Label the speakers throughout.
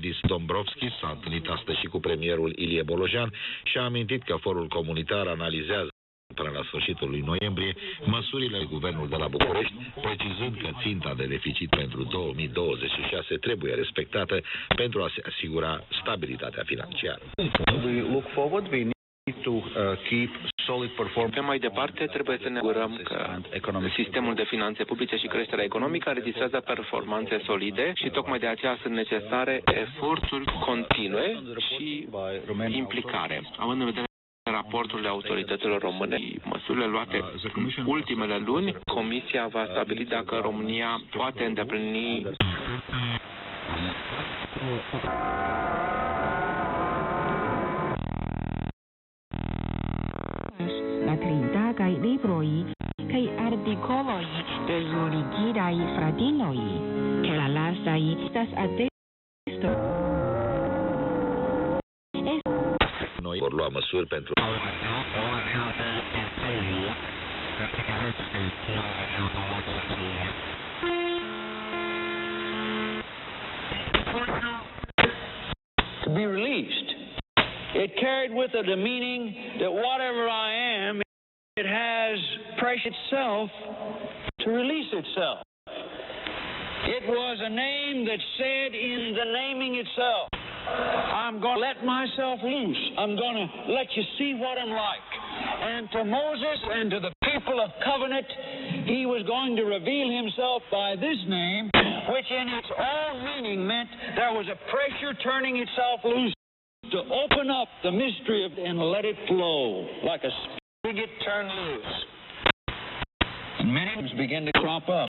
Speaker 1: Valdis Dombrovskis s-a întâlnit astăzi și cu premierul Ilie Bolojan și a amintit că forul comunitar analizează până la sfârșitul lui noiembrie măsurile guvernului de la București, precizând că ținta de deficit pentru 2026 trebuie respectată pentru a se asigura stabilitatea financiară.
Speaker 2: Pe mai departe, trebuie să ne asigurăm că sistemul de finanțe publice și creșterea economică înregistrează performanțe solide și tocmai de aceea sunt necesare eforturi continue și implicare. Având în vedere raporturile autorităților române și măsurile luate în ultimele luni, Comisia va stabili dacă România poate îndeplini
Speaker 3: la clientagai libroi kai articoloi de juridirai fradinoi che la lasai estas atesto.
Speaker 1: Noi vor lua măsuri pentru
Speaker 4: to be released. It carried with it a meaning that whatever I am, it has pressure itself to release itself. It was a name that said in the naming itself, I'm going to let myself loose. I'm going to let you see what I'm like. And to Moses and to the people of covenant, he was going to reveal himself by this name, which in its own meaning meant there was a pressure turning itself loose to open up the mystery of and let it flow like a spigot turned loose. And many things begin to crop up.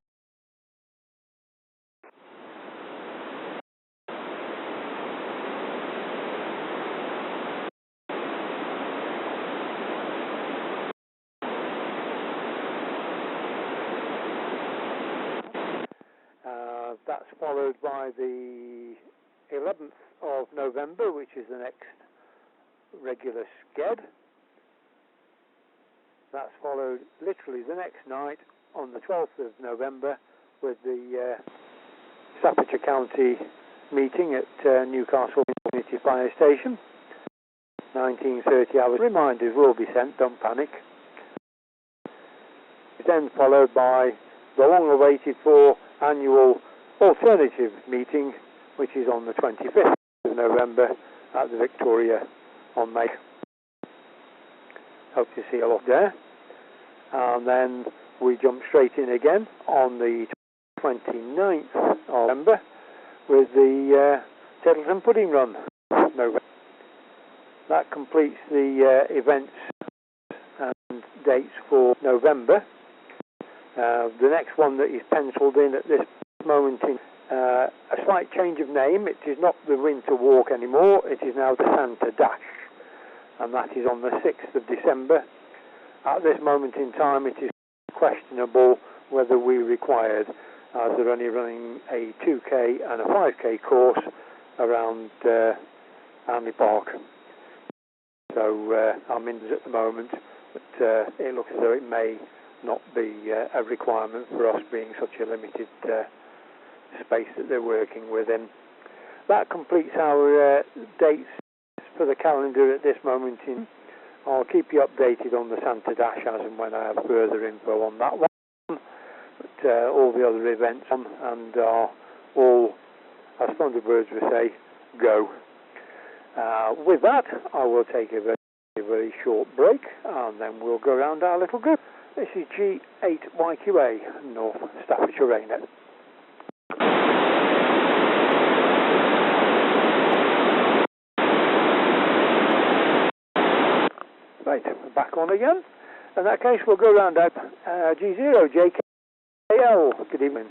Speaker 5: That's followed by the 11th of November, which is the next regular sked. That's followed literally the next night on the 12th of November with the Staffordshire County meeting at Newcastle Community Fire Station. 19:30 hours. Reminders will be sent, don't panic. Then followed by the long-awaited for annual alternative meeting, which is on the 25th of November at the Victoria on May. Hope to see a lot there. And then we jump straight in again on the 29th of November with the Tettleton Pudding Run. That completes the events and dates for November. The next one that is penciled in at this moment in a slight change of name. It is not the Winter Walk anymore, it is now the Santa Dash, and that is on the 6th of December. At this moment in time it is questionable whether we required, as they're only running a 2k and a 5k course around Hanley Park. So I'm in at the moment, but it looks as though it may not be a requirement for us being such a limited space that they're working within. That completes our dates for the calendar at this moment in. I'll keep you updated on the Santa Dash as and when I have further info on that one. But all the other events on and are all, as Thunderbirds would say, go. With that, I will take a very short break and then we'll go around our little group. This is G8YQA, North Staffordshire Raynet. Right, we're back on again. In that case, we'll go round out G0JKL. Good evening.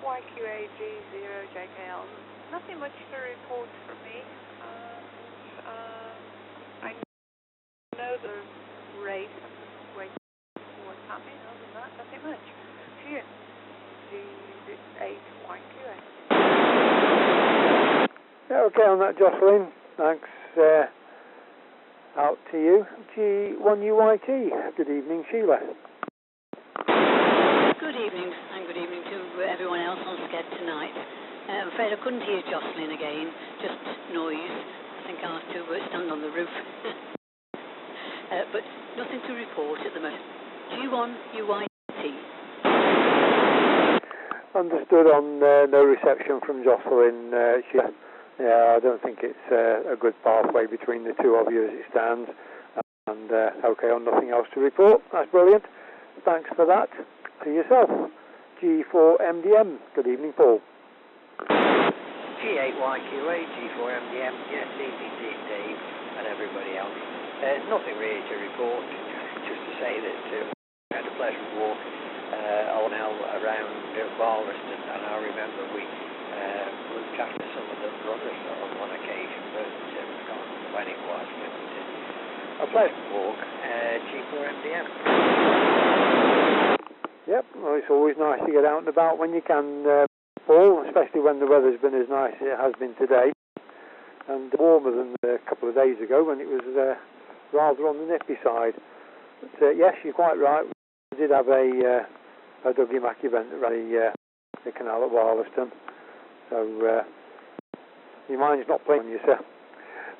Speaker 6: G8YQA G0JKL. Nothing much to report from me. I know the rate. I'm just waiting for what's happening. Other than that, nothing much. Phew. G8YQA.
Speaker 5: Okay on that, Jocelyn. Thanks. Out to you. G1UYT. Good evening, Sheila.
Speaker 7: Good evening, and good evening to everyone else on SCED tonight. I'm afraid I couldn't hear Jocelyn again, just noise. I think I'll have to stand on the roof. But nothing to report at the moment. G1 UIT.
Speaker 5: Understood on no reception from Jocelyn. I don't think it's a good pathway between the two of you as it stands. And okay, on nothing else to report. That's brilliant. Thanks for that. To yourself. G4MDM. Good evening, Paul.
Speaker 8: G8YQA, G4MDM, yes, evening to you, Dave, and everybody else. Nothing really to report, just to say that we had a pleasant walk around Barlaston, and I remember we looked after some of the brothers on one occasion, but I can't remember when it was, but a pleasant walk, G4MDM.
Speaker 5: Yep, well, it's always nice to get out and about when you can, Paul, especially when the weather's been as nice as it has been today, and warmer than a couple of days ago when it was rather on the nippy side. But yes, you're quite right. We did have a Dougie Mack event at the canal at Barlaston, so your mind's not playing on you, sir.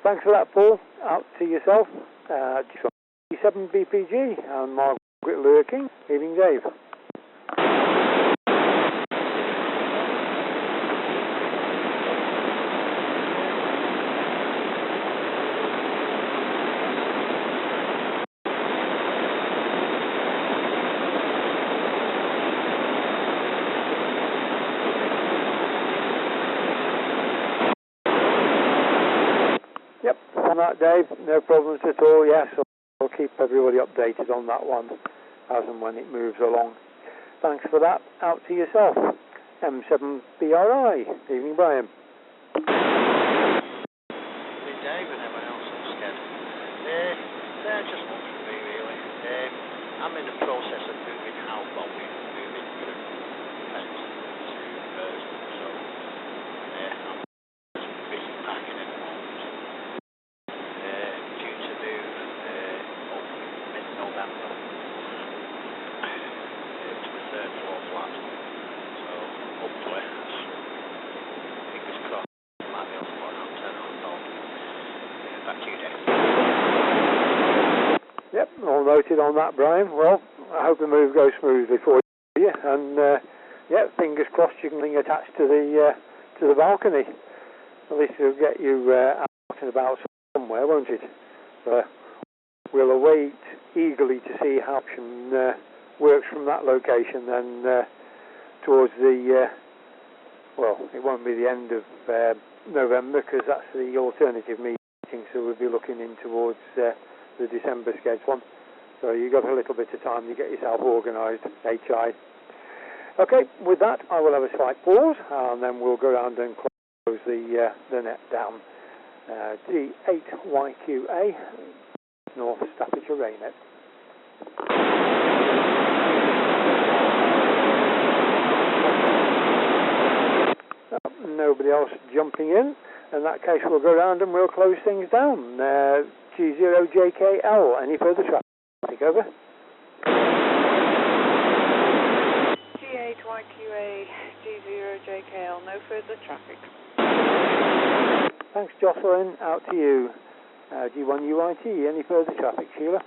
Speaker 5: Thanks for that, Paul. Out to yourself. G7 BPG and Margaret Lurking. Evening, Dave. Yep, on that, Dave, no problems at all. Yes, I'll keep everybody updated on that one as and when it moves along. Thanks for that. Out to yourself. M7BRI. Evening, Brian.
Speaker 9: Evening, Dave, and everyone else on SCED. Just one from me, really. I'm in the process of moving house, moving from Penton to Burston, so I'm busy packing at the moment. Due to move hopefully mid-November to the third floor flat. So hopefully, fingers crossed, I might be able to put an antenna on top. Back to you, Dave.
Speaker 5: Yep, all noted on that, Brian. Well, I hope the move goes smoothly for you, and yeah, fingers crossed you can be attached to the balcony. At least it'll get you out and about somewhere, won't it? We'll await eagerly to see how option works from that location then towards the, well, it won't be the end of November because that's the alternative meeting, so we'll be looking in towards the December schedule one. So you've got a little bit of time to get yourself organised, HI. Okay, with that I will have a slight pause and then we'll go around and close the net down. G8YQA, North Staffordshire Raynet. Nobody else jumping in. In that case, we'll go around and we'll close things down. G0JKL, any further traffic? Over.
Speaker 6: G8YQA, G0JKL, no further traffic.
Speaker 5: Thanks, Jocelyn. Out to you. G1UIT, any further traffic, Sheila?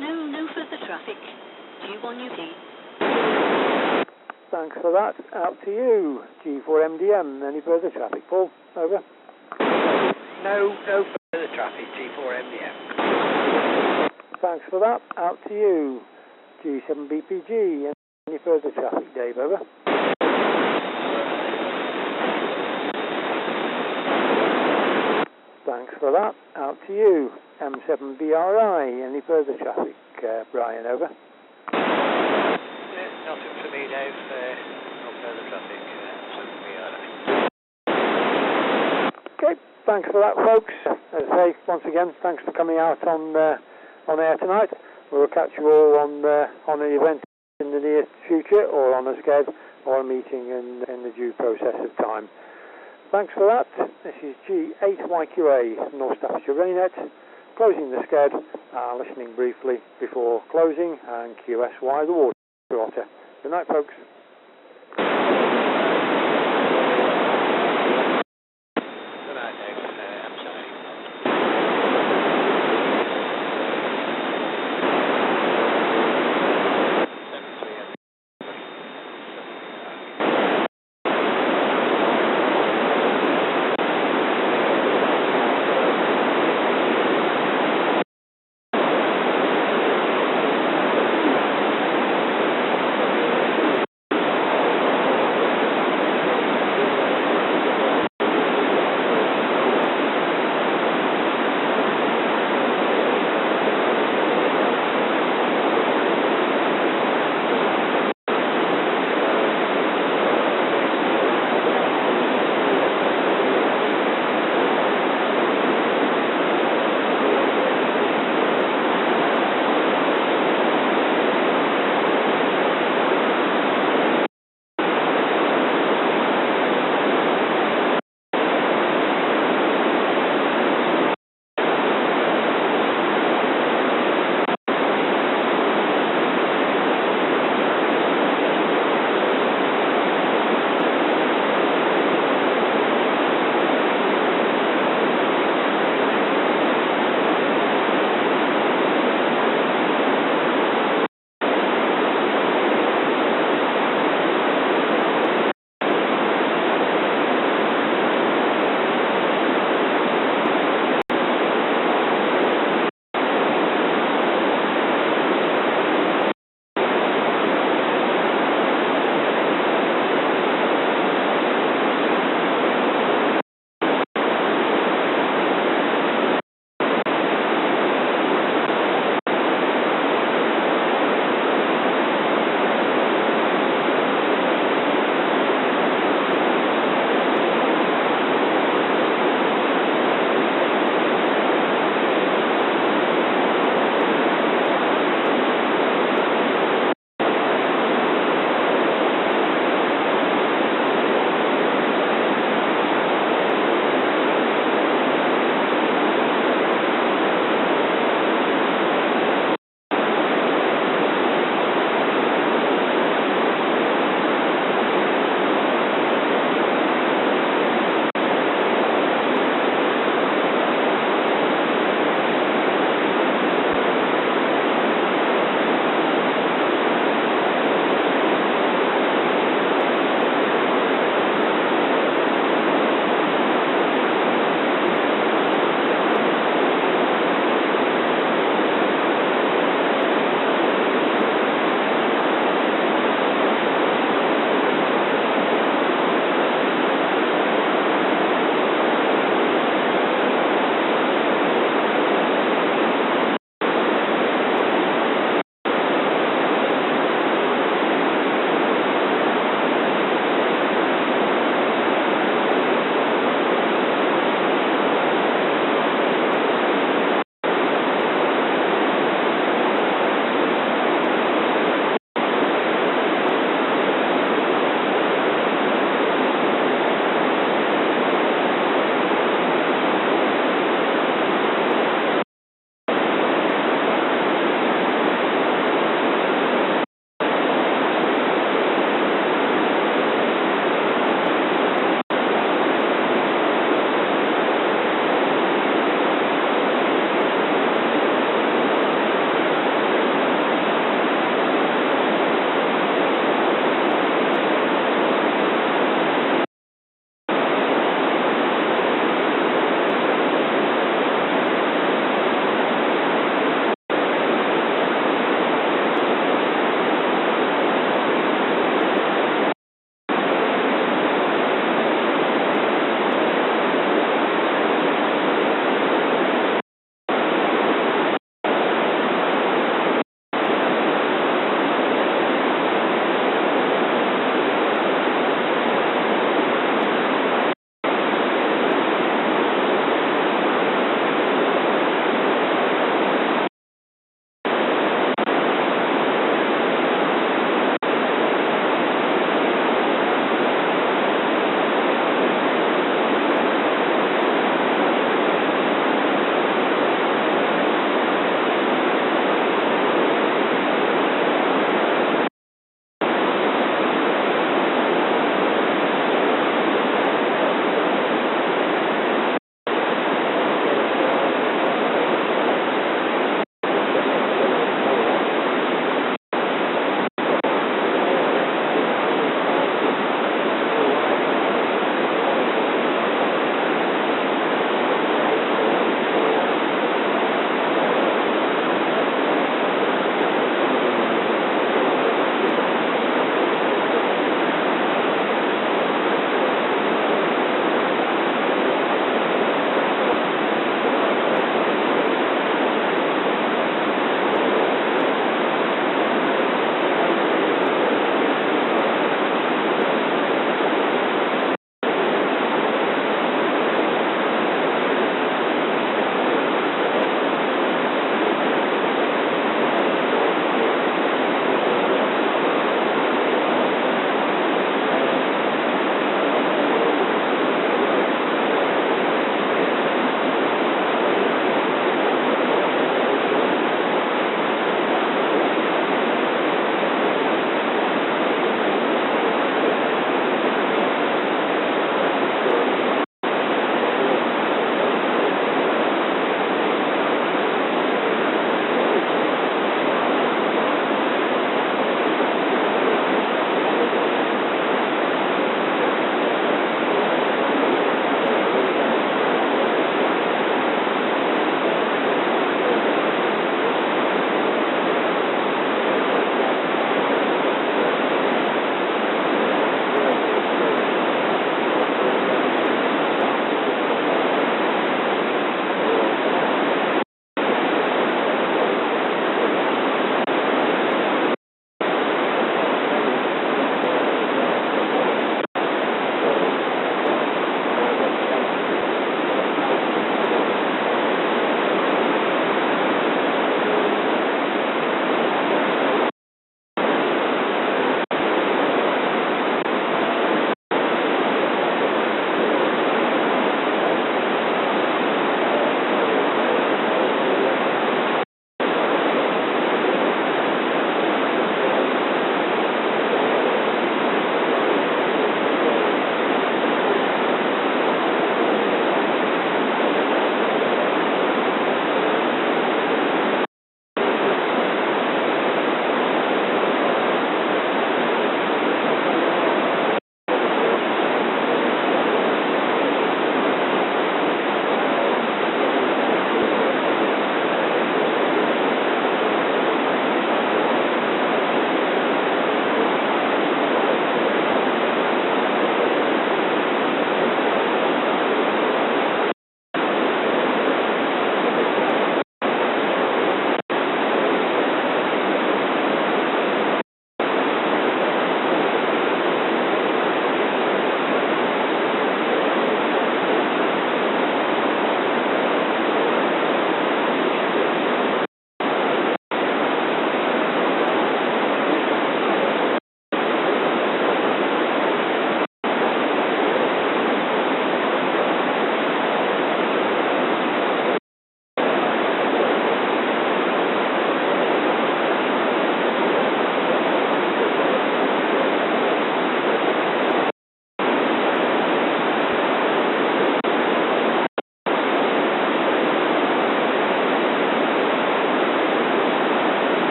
Speaker 7: No further traffic. G1UT.
Speaker 5: Thanks for that. Out to you. G4MDM, any further traffic, Paul? Over.
Speaker 8: No further traffic, G4MDM.
Speaker 5: Thanks for that. Out to you. G7BPG, any further traffic, Dave? Over. Thanks for that. Out to you. M7BRI, any further traffic, Brian? Over.
Speaker 9: Nothing for me, Dave. No further traffic.
Speaker 5: Okay, thanks for that, folks. As I say, once again, thanks for coming out on air tonight. We'll catch you all on an event in the near future, or on a SCED, or a meeting in the due process of time. Thanks for that. This is G8YQA, North Staffordshire Raynet, closing the SCED, listening briefly before closing, and QSY the water. Otter. Good night, folks.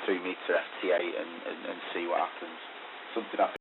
Speaker 10: 2 metre FT8 and see what happens. Something I think